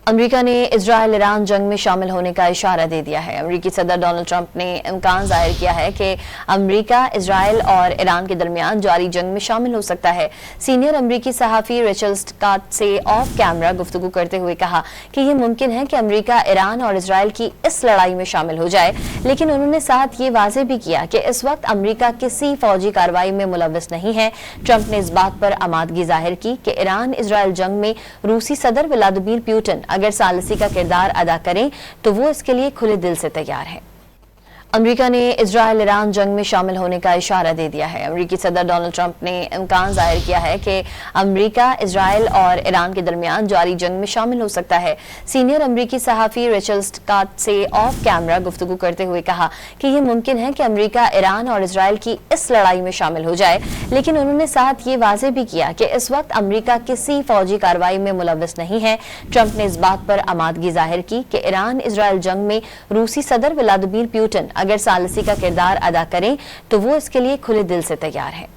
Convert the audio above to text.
America ने Israel Iran जंग में शामिल होने का इशारा दे दिया है। अमेरिकी सदर डोनाल्ड ट्रंप ने इम्कान जाहिर किया है कि अमेरिका इजराइल और ईरान के दरमियान जारी जंग में शामिल हो सकता है। सीनियर अमेरिकी सहाफ़ी रेचल स्कॉट से ऑफ कैमरा गुफ्तगू करते हुए कहा कि यह मुमकिन है कि अमेरिका ईरान और इजराइल की इस लड़ाई में शामिल हो जाए, लेकिन उन्होंने साथ ये वाज़ेह भी किया कि इस वक्त अमेरिका किसी फौजी कार्रवाई में मुलव्वस नहीं है। ट्रंप ने इस बात पर आमादगी जाहिर की कि ईरान इजराइल जंग में रूसी सदर व्लादिमीर पुतिन अगर सालिसी का किरदार अदा करें तो वो इसके लिए खुले दिल से तैयार है। अमेरिका ने इजराइल ईरान जंग में शामिल होने का इशारा दे दिया है। अमेरिकी सदर डोनाल्ड ट्रंप ने इम्कान जाहिर किया है कि अमेरिका इजराइल और ईरान के दरमियान जारी जंग में शामिल हो सकता है। सीनियर अमेरिकी सहाफ़ी रेचल स्कॉट से ऑफ कैमरा गुफ्तगू करते हुए कहा कि यह मुमकिन है कि अमेरिका ईरान और इजराइल की इस लड़ाई में शामिल हो जाए, लेकिन उन्होंने साथ ये वाज़ेह भी किया कि इस वक्त अमेरिका किसी फौजी कार्रवाई में मुलव्वस नहीं है। ट्रंप ने इस बात पर आमादगी जाहिर की कि ईरान इजराइल जंग में रूसी सदर व्लादिमीर पुतिन अगर सालिसी का किरदार अदा करें तो वो इसके लिए खुले दिल से तैयार है।